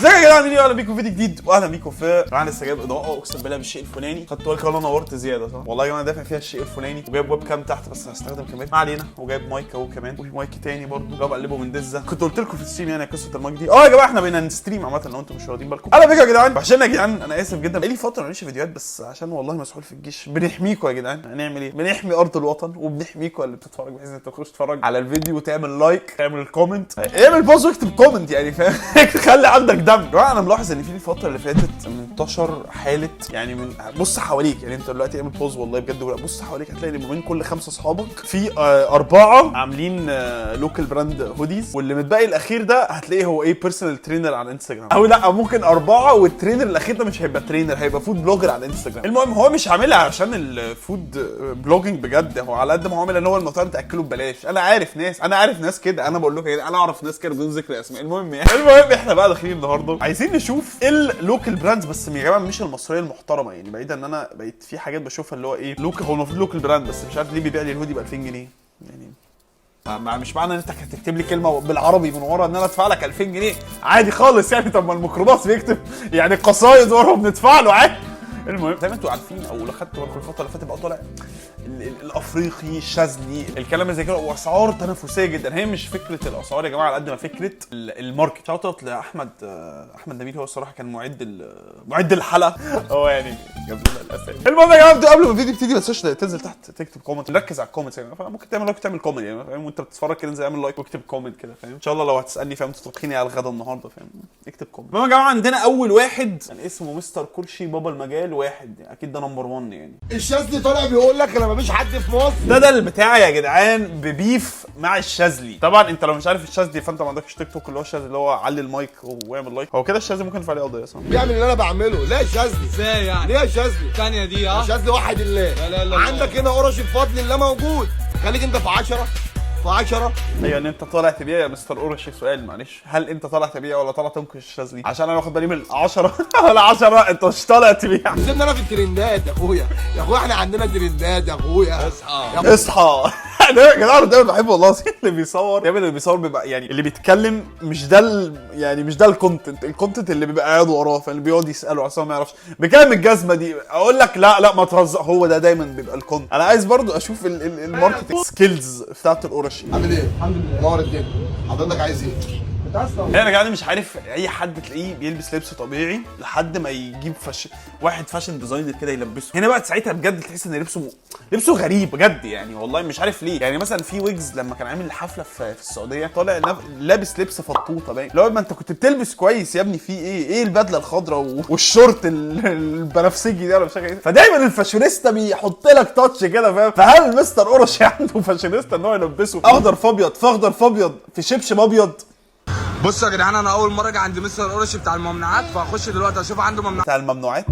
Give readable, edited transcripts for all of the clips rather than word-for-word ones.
ازيك يا جدعان؟ عاملين ايه؟ اهلا بيكم في فيديو جديد واهلا بيكم في انا لسه جايب اضاءه اقسم بالله بالشيء الفلاني. خدتوا بالكم انا نورت زياده صح؟ والله يا جماعه دافع فيها الشيء الفلاني وجايب ويب كام تحت بس هستخدم كمان ما علينا، وجايب مايك اهو كمان وفي مايك تاني برضه جايب اقلبه من دزه. كنت قلت لكم في الستريم يعني قصه المايك دي. يا جماعه احنا بقينا نستريم عامه لو انتم مش واخدين بالكم. على فكره يا جدعان عشان يا جدعان انا اسف جدا بقالي فتره ماليش فيديوهات بس عشان والله مسحول في الجيش. بنحميكم يا جدعان، هنعمل ايه؟ بنحمي ارض الوطن وبنحميكم اللي بتتفرج بحيث ان انت تخش تتفرج على الفيديو وتعمل لايك تعمل كومنت اعمل بوز واكتب كومنت يعني فاهم. خلي عندك دم. انا ملاحظ ان في الفتره اللي فاتت منتشر حاله يعني من بص حواليك يعني انت دلوقتي اعمل بوز والله بجد بص حواليك هتلاقي ان من كل 5 اصحابك في 4 عاملين لوكال براند هوديز، واللي متبقي الاخير ده هتلاقيه هو ايه بيرسونال ترينر على الانستجرام، او لا ممكن 4 والترينر الاخير ده مش هيبقى ترينر هيبقى فود بلوجر على الانستجرام. المهم هو مش عاملها عشان الفود بلوجينج بجد، هو على قد ما هو عامل ان هو المطاعم تاكله ببلاش. انا عارف ناس كده، انا بقول لكم انا اعرف ناس كده بدون ذكر اسماء. المهم احنا بقى داخلين النهارده عايزين نشوف اللوكال براندز بس يا جماعه مش المصريه المحترمه، يعني بعيدا ان انا بقيت في حاجات بشوفها اللي هو ايه لوكال، هو المفروض لوكال براند بس مش عارف ليه بيبيع لي الهودي ب 2000 جنيه يعني مش معنى ان انت هتكتب لي كلمه بالعربي من ورا ان انا ادفع لك 2000 جنيه عادي خالص يعني. طب ما الميكروباص بيكتب يعني قصايد ورا بندفع له عادي. المهم زي ما انتوا عارفين او لو خدتوا بالكم الفتره اللي فاتت بقى طالع الافريقي الشاذلي الكلام اللي زي كده واسعار تنافسيه جدا. هي مش فكره الاسعار يا جماعه على قد ما فكره الماركت. شوت اوت لاحمد نبيل، هو الصراحه كان معد الحلقه هو يعني جاب لنا الاسامي. المهم يا جماعه قبل ما الفيديو يبتدي ما تنساش تنزل تحت تكتب كومنت، ركز على الكومنتس يعني ممكن تعمل لايك تعمل كومنت يعني فاهم، وانت بتتفرج كده انزل اعمل لايك واكتب كومنت كده فاهم. ان شاء الله لو هتسالني فاهم تطبخيني على الغدا النهارده فاهم اكتب كومنت. المهم يا جماعه عندنا اول واحد كان اسمه مستر كرشي بابا المجال واحد يعني اكيد ده نمبر 1 يعني. الشاذلي طالع بيقول لك انا مفيش حد في مصر ده بتاعي يا جدعان ببيف مع الشاذلي. طبعا انت لو مش عارف الشاذلي فانت ما عندكش تيك توك اللي هو الشاذلي اللي هو علي المايك واعمل لايك. هو كده الشاذلي ممكن يرفع عليه قضيه صح؟ بيعمل اللي انا بعمله. لا الشاذلي ازاي يعني؟ ليه الشاذلي؟ الثانيه دي الشاذلي واحد الله. لا عندك هنا قرش بفضل الله موجود، خليك انت في 10 في 10. ايوه ان انت طالع تبيع يا مستر قرشي. سؤال معلش، هل انت طالع تبيع ولا طالع تنكش الشاذلي؟ عشان انا واخد بالي من 10 ولا 10 انت مش طالع تبيع. سيبنا انا في الترندات يا اخويا احنا عندنا ترندات يا اخويا. اصحى يا جدعان دايما بحب والله اللي بيصور دايما اللي بيصور بيبقى يعني اللي بيتكلم مش ده يعني مش ده الكونتنت اللي بيبقى قاعد وراه فاللي بيقعد يساله عشان ما يعرفش بكام الجزمه دي اقول لك لا ما تهزر. هو ده دايما بيبقى الكونتنت. انا عايز برضو اشوف الماركتنج سكيلز بتاعت القرشي. عامل ايه؟ الحمد لله نور الدنيا. حضرتك عايز ايه؟ انا يعني مش عارف اي حد تلاقيه بيلبس لبس طبيعي لحد ما يجيب واحد فاشن ديزاينر كده يلبسه. هنا بقى ساعتها بجد تحس ان لبسه غريب بجد يعني والله مش عارف ليه. يعني مثلا في ويجز لما كان عامل حفله في السعوديه طالع لابس لبس فطوطه باين. لو ما انت كنت بتلبس كويس يا ابني في ايه البدله الخضراء والشورت البنفسجي ده ولا مش عارف. فدايما الفاشونيستا بيحط لك تاتش كده فاهم. فهل مستر قرشي عنده فاشونيستا ان هو يلبسه اخضر في ابيض في اخضر في ابيض في شبشب ابيض؟ بصوا يا جدعان انا اول مره اجي عند مستر قرشي بتاع الممنوعات، فهخش دلوقتي اشوف عنده ممنوعات. بتاع الممنوعات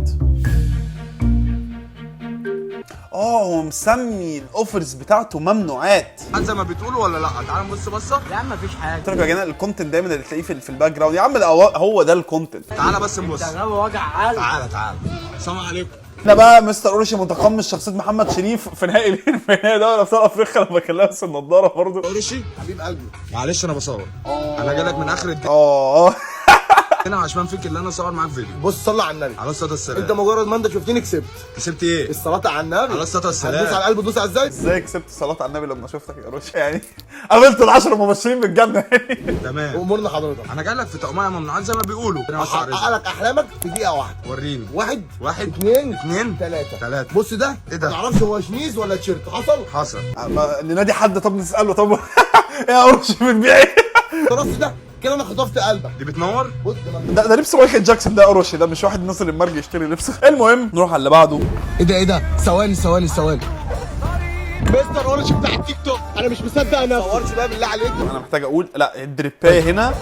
هو مسمي الاوفرز بتاعته ممنوعات زي ما بتقولوا ولا لا؟ تعالوا نبص بصه. يا عم مفيش حاجه. قلت لك يا جدعان الكونتنت دايما اللي تلاقيه في الباك جراوند يا عم هو ده الكونتنت. تعالى بس نبص. ده وجع قلب. تعالى السلام عليكم. احنا بقى مستر قرشي متقمص شخصية محمد شريف في نهائي دوري ابطال افريقيا لما كان لابس النضاره برضه. قرشي حبيب قلبي معلش انا بصور. انا جاي لك من اخر الدنيا هنا عشان فيك اللي انا اصور معاك فيديو. بص صلي على النبي على الصلاه والسلام. انت مجرد ما انت شفتني كسبت ايه؟ الصلاه على النبي على الصلاه والسلام. دوس على القلب دوس على ازاي كسبت الصلاه على النبي لما شفتك يا قرشي يعني قابلت ال10 مبشرين بالجنه. تمام امورنا حضرتك. انا جاي لك في تقمية ممنوعات زي ما بيقولوا. احقق لك احلامك في دقيقه واحده. وريني. واحد اتنين 3. بص ده ايه ده؟ ما تعرفش هو شميز ولا تيشيرت. حصل ننادي حد طب نساله طب يا قرشي بتبيع ايه؟ الراس ده كده انا خطفت قلبك. دي بتنور. بص ده لبس مايكل جاكسون ده قرشي ده مش واحد الناس اللي المرج يشتري لبس. المهم نروح على اللي بعده. ايه ده ثواني مستر قرشي بتاع التيك توك. انا مش مصدق نفسي. ما تصورش بقى بالله عليك. انا محتاج اقول لا الدريبايه هنا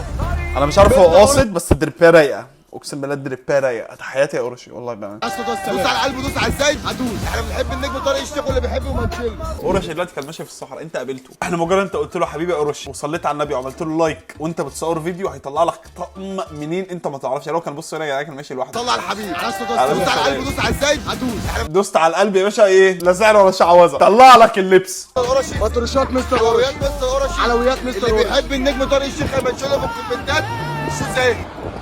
انا مش عارف هو قاصد بس الدريبايه رايقه اقسم بالله الدريبايه رايقه. تحياتي يا قرشي والله بقى. دوس على القلب دوس على الزايد هدوس. احنا بنحب النجم طارق الشيخ واللي بيحبه ومنشل. قرشي دلوقتي كان ماشي في الصحراء انت قابلته. احنا مجرد انت قلت له حبيبي يا قرشي وصليت على النبي وعملت له لايك وانت بتصور فيديو هيطلع لك طقم منين انت ما تعرفش. يعني هو كان بص هنا كان ماشي لوحده. طلع الحبيب دوس على القلب دوس على الزايد هدوس. دوست على القلب يا باشا ايه لا سعر ولا شعوذه. طلع لك اللبس. قرشي مطرشات مستر قرشي علويات مستر قرشي اللي بيحب النجم طارق الشيخ المنشل في الكومنتات. شو زي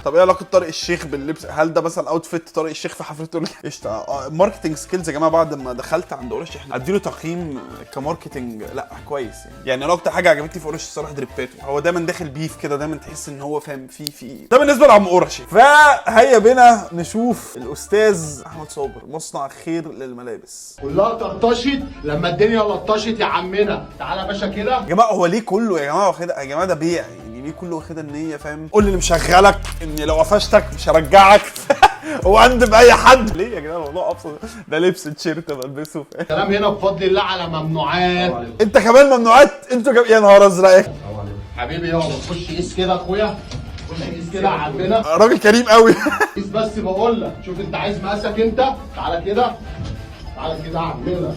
طب ايه علاقه طارق الشيخ باللبس؟ هل ده مثلا اوتفيت طارق الشيخ في حفله قشطه؟ ماركتنج سكيلز يا جماعه. بعد ما دخلت عند اورش احنا اديله تقييم كماركتنج لا كويس يعني انا اكتر حاجه عجبتني في اورش الصراحه دريباته. هو دايما داخل بيف كده، دايما تحس ان هو فاهم في ده بالنسبه لعم اورشي. فهيا بينا نشوف الاستاذ احمد صابر مصنع خير للملابس. كلها طرطشت لما الدنيا لطشت يا عمنا. تعالى يا باشا كده يا جماعه هو ليه كله يا جماعه واخدها؟ يا جماعه ده بيع يعني، ليه كله واخدها ان هي فاهم؟ قول اللي مشغلك اني لو قفشتك مش هرجعك وعند باي حد. ليه يا جدعان الموضوع ابسط؟ ده لبس تيشيرت بلبسه الكلام هنا بفضل الله على ممنوعات. انت كمان ممنوعات؟ انتوا يا نهار ازرق. حبيبي يابا خش قيس كده يا اخويا، خش قيس كده يا عمنا. راجل كريم قوي. قيس بس بقول لك، شوف انت عايز مقاسك انت. تعالى كده، تعالى كده يا عمنا.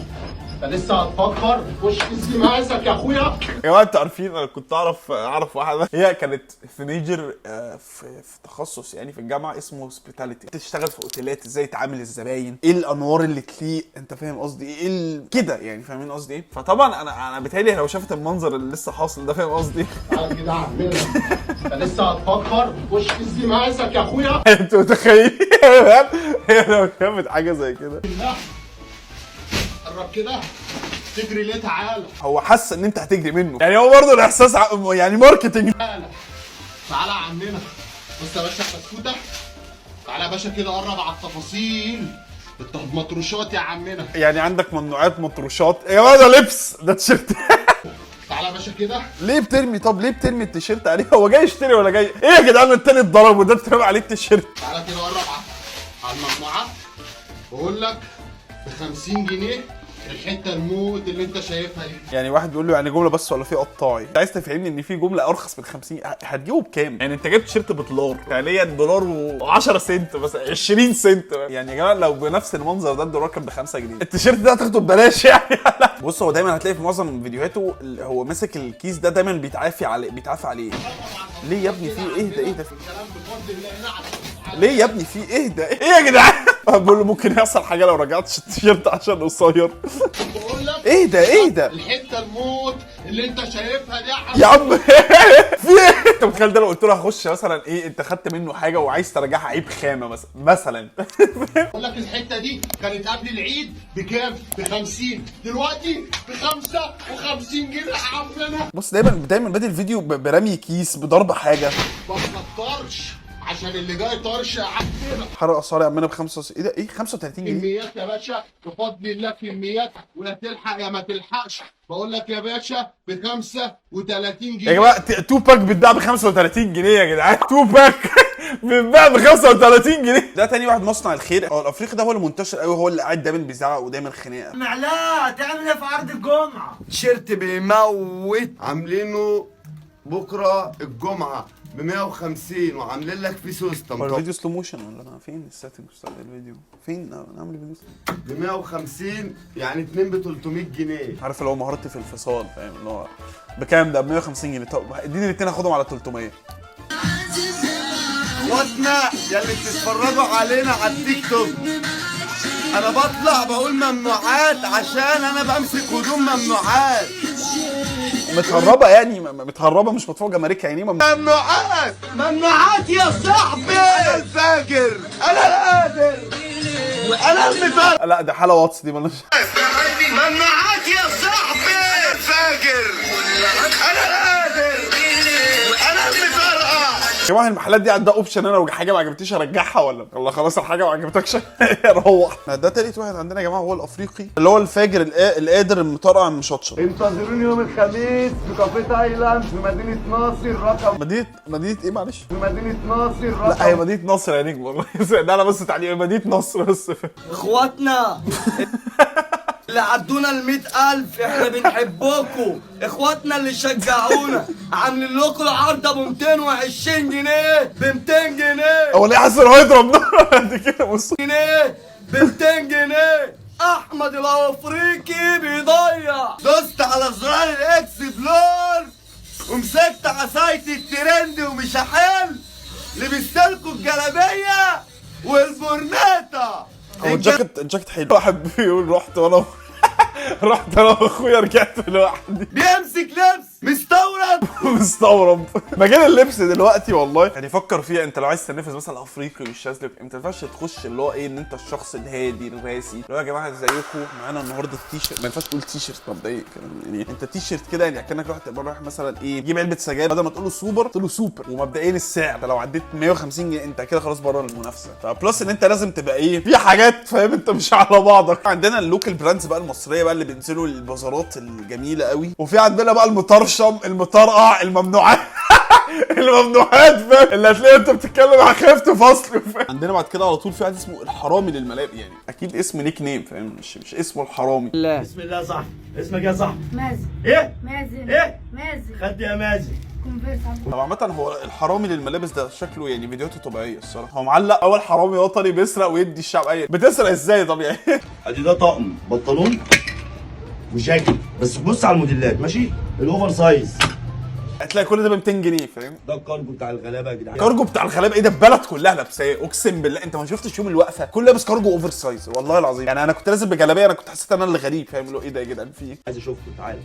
انت لسه هتفكر؟ خش قيس لي مقاسك يا اخويا. يا جماعه انتوا عارفين انا كنت اعرف واحده هي كانت في ميجر في تخصص يعني في الجامعه اسمه هوسبيتاليتي، بتشتغل في اوتيلات، ازاي تعامل الزباين، ايه الانوار اللي تليق، انت فاهم قصدي ايه كده يعني، فاهمين قصدي ايه؟ فطبعا انا بيتهيألي لو شافت المنظر اللي لسه حاصل ده فاهم قصدي. تعالى كده يا عمنا. انت لسه هتفكر؟ خش قيس لي مقاسك يا اخويا. انتوا متخيلين هي لو شافت حاجه زي كده؟ قرب كده تجري ليه؟ تعالى. هو حس ان انت هتجري منه يعني، هو برضه الاحساس يعني ماركتنج. تعالى تعالى يا عمنا. بص يا باشا الفتفوته. تعالى يا باشا كده قرب على التفاصيل. مطروشات يا عمنا. يعني عندك ممنوعات مطروشات يا جماعه؟ ده لبس، ده تيشيرت. تعالى يا باشا كده. ليه بترمي؟ طب ليه بترمي التيشيرت عليه؟ هو جاي يشتري ولا جاي ايه يا جدعان؟ التاني اتضرب وده اترمى عليه التيشيرت. تعالى كده قرب على الممنوعات. بقول لك ب 50 جنيه الحته الموت اللي انت شايفها دي. يعني واحد بيقول له يعني جمله بس ولا في قطاعي؟ انت عايز تفهمني ان في جمله ارخص من 50؟ هتجيبه بكام؟ يعني انت جبت تيشيرت بدولار، فعليا دولار و10 سنت مثلا 20 سنت يعني. يا جماعه لو بنفس المنظر ده الدولار كان ب 5 جنيه، التيشيرت ده هتاخده ببلاش يعني. بص هو دايما هتلاقي في معظم فيديوهاته هو ماسك الكيس ده دايما بيتعافى عليه. ليه يا ابني؟ في ايه ده؟ ليه يا ابني؟ في ايه ده؟ ايه يا جدعان؟ بقول له ممكن يحصل حاجه لو رجعتش التيشيرت عشان قصير. بقول لك ايه ده؟ الحته الموت اللي انت شايفها دي يا عم في ايه؟ انت متخيل ده لو قلت له هخش مثلا ايه، انت خدت منه حاجه وعايز ترجعها عيب خامه مثلا. بقول لك الحته دي كانت قبل العيد بكام؟ ب 50، دلوقتي ب 55 جنيه يا عمنا. بص دايما بادئ الفيديو برمي كيس، بضرب حاجه. ما تكترش عشان اللي جاي طرش يا عمنا. حرق اسعار يا عمنا ب 5. ايه ده؟ ايه 35 جنيه؟ كميات يا باشا بفضل الله، كميات ولا تلحق يا ما تلحقش. بقول لك يا باشا ب 35 جنيه يا جماعه 2 باك بتتباع ب 35 جنيه يا جدعان. 2 باك بتتباع ب 35 جنيه. ده تاني واحد مصنع الخير. هو الافريقي ده هو اللي منتشر قوي، هو اللي قاعد دايما بيزعق ودايما خناقه. معلاه تعمل ايه في عرض الجمعه؟ تيشيرت بيموت. عاملينه بكره الجمعه ب 150 وعاملين لك فيه هو سوستم الفيديو سلو موشن ولا انا فين السيتنج بتاع الفيديو؟ فين نعمل فيديو ب 150 يعني 2 ب 300 جنيه. عارف اللي هو مهارتي في الفصال، فاهم اللي هو بكام ده؟ ب 150 جنيه. طب اديني الاثنين اخدهم على 300. اخواتنا يلي بتتفرجوا علينا على التيك توك، انا بطلع بقول ممنوعات عشان انا بمسك هدوم ممنوعات. متهربه يعني، متهربه مش مدفوع جمارك يعني. ممنوعات ممنوعات يا صاحبي. انا الفاجر، انا القادر، انا المثال. لا ده حاله واتس دي مالناش. ممنوعات يا صاحبي. انا الفاجر، انا القادر، انا المفرقع. يا جماعه المحلات دي عندها اوبشن انا لو حاجه ما عجبتنيش ارجعها ولا خلاص الحاجه ما عجبتكش روح. ده تالت واحد عندنا يا جماعه هو الافريقي اللي هو الفاجر القادر المطرقع المشطشط. انتظروني يوم الخميس في كافيه تايلاند في مدينه ناصر رقم مدينه ايه معلش؟ في مدينه ناصر رقم. لا هي مدينه نصر يا نجم والله. ده انا بس تعليق مدينه نصر بس. اخواتنا اللي عدونا ال100,000 احنا بنحبكم. اخواتنا اللي شجعونا عاملين لكم العرض ب 220 جنيه، ب 200 جنيه. هو ليه حاسس انه هيضرب نار قد كده؟ بص جنيه ب 200 جنيه. احمد الافريقي بيضيع. دوست على زرار الاكس بلور ومسكت عصايه الترند ومش هحل. لبستلكوا الجلابيه والبورناتا. هو الجاكيت حلو. واحد بيقول رحت انا واخويا رجعت لوحدي. بيمسك لبس مستورد. مستورد. مجال اللبس دلوقتي والله يعني فكر فيها. انت لو عايز تنافس مثلا افريقي والشاذلي، انت ما ينفعش تخش اللي هو ايه ان انت الشخص الهادي الراسي اللي هو يا جماعه ازيكم معانا النهارده التيشيرت. ما ينفعش تقول تيشيرت مبدئيا يعني انت تيشيرت كده يعني كانك رحت رايح مثلا ايه تجيب علبه سجاير، بدل ما تقول له سوبر تقول له سوبر. ومبدئيا السعر لو عديت 150 جنيه انت كده خلاص بره المنافسه. فبلس ان انت لازم تبقى ايه في حاجات فاهم انت مش على بعضك. عندنا اللوكال براندز بقى المصريه بقى اللي بينزلوا البازارات الجميله قوي، وفي عندنا بقى المطرشم المطرقع الممنوعات الممنوعات فاهم اللي هتلاقي انت بتتكلم عن خفت فصل فاهم. عندنا بعد كده على طول في واحد اسمه الحرامي للملابس، يعني اكيد اسم نيك نيم فاهم، مش اسمه الحرامي. بسم الله. صح اسمك يا صح؟ مازن. ايه؟ مازن. ايه؟ مازن. خدت يا مازن. كونفيرس. طب عامة هو الحرامي للملابس ده شكله يعني فيديوهاته طبيعية الصراحة. هو معلق اول حرامي وطني بيسرق ويدي الشعب اي بتسرق ازاي طب يعني؟ ادي ده طقم بنطلون وجاكيت، بس بص على الموديلات ماشي، الاوفر سايز. هتلاقي كل ده ب 200 جنيه فاهم. ده الكارجو بتاع الغلابه يا جدعان. كارجو بتاع الغلابه ايه ده؟ البلد كلها لابساه اقسم بالله. انت ما شفتش يوم الوقفه كل لابس كارجو اوفر سايز والله العظيم. يعني انا كنت نازل بجلابيه انا كنت حسيت ان انا اللي غريب فاهم اللي هو ايه ده يا جدعان في ايه؟ عايز اشوفكم تعالى.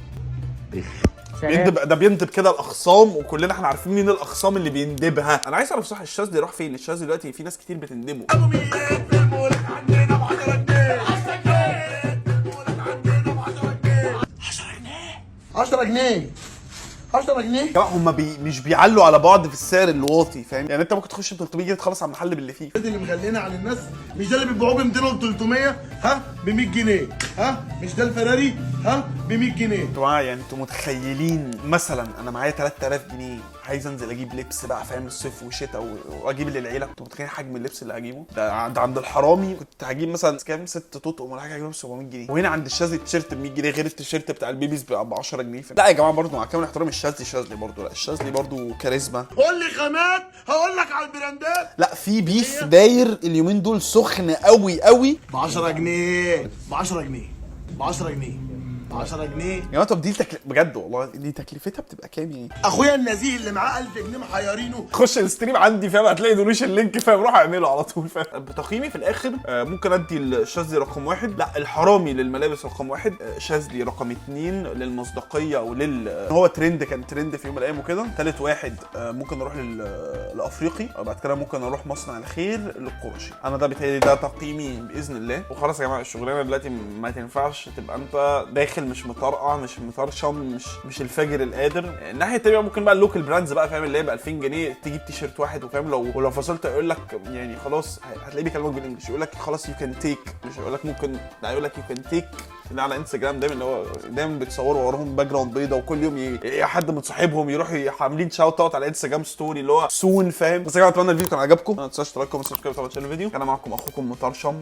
بيندب ده بيندب كده الاخصام، وكلنا احنا عارفين مين الاخصام اللي بيندبها. انا عايز اعرف صح الشاذلي راح فين؟ الشاذلي دلوقتي في ناس كتير بتندبه. 10 جنيه 10 جنيه. كمان هم مش بيعلوا على بعض في السعر الواطي فاهم. يعني انت ممكن تخش ب 300 جنيه تخلص على المحل باللي فيه. اللي مخلينا عن الناس مش ده اللي بيبيعوه ب 200 و 300 ها ب 100 جنيه ها، مش ده الفراري ها ب 100 جنيه. يا جماعه يعني انتوا متخيلين مثلا انا معايا 3000 جنيه عايز انزل اجيب لبس بقى فاهم الصيف والشتاء واجيب للعيله، كنت متخيل حجم اللبس اللي هجيبه ده عند الحرامي كنت هجيب مثلا كام 6 تطقم ولا حاجه هجيبهم ب 700 جنيه، وهنا عند الشاذلي التيشيرت ب 100 جنيه غير التيشيرت بتاع البيبيز ب 10 جنيه لا يا جماعه برضه مع كامل احترامي الشاذلي شاذلي برضه لا الشاذلي برضه كاريزما. قول لي خامات هقول لك على البراندات. لا في بيف داير اليومين دول سخن قوي قوي ب 10 جنيه ب 10 جنيه ب 10 جنيه ب 10 جنيه. يا جماعه طب دي بجد والله دي تكلفتها بتبقى كام يعني؟ اخويا النزيه اللي معاه 1000 جنيه محيرينه. خش الستريم عندي فاهم هتلاقي دونيشن لينك فاهم روح اعمله على طول فاهم. بتقييمي في الاخر ممكن ادي الشاذلي رقم 1، لا الحرامي للملابس رقم 1، شاذلي رقم 2 للمصداقيه هو ترند كان ترند في يوم من الايام وكده. ثالث واحد ممكن اروح لافريقي، بعد كده ممكن اروح مصنع الخير للقرشي. انا ده بيتهيألي ده تقييمي باذن الله. وخلاص يا جماعه الشغلانه دلوقتي ما تنفعش تبقى انت داخل مش مطرقع مش مطرشم مش الفاجر القادر. الناحيه الثانيه ممكن بقى اللوكال براندز بقى فاهم اللي هي ب 2000 جنيه تجيب تيشيرت واحد وفاهم ولو فصلت يقول لك يعني خلاص هتلاقيه بيكلمك بالانجلش يقول لك خلاص يو كان تيك، مش يقول لك ممكن لا يقول لك يو كان تيك. ده على انستجرام دايما اللي هو دايما بيتصوروا وراهم باك جراوند بيضه وكل يوم حد من صاحبهم يروح عاملين شاوت اوت على انستجرام ستوري اللي هو سون فاهم. بس يا جماعه اتمنى الفيديو كان عجبكم، ما تنساش تلايك وسبسكرايب طبعا الفيديو. كان معاكم اخوكم مطرشم.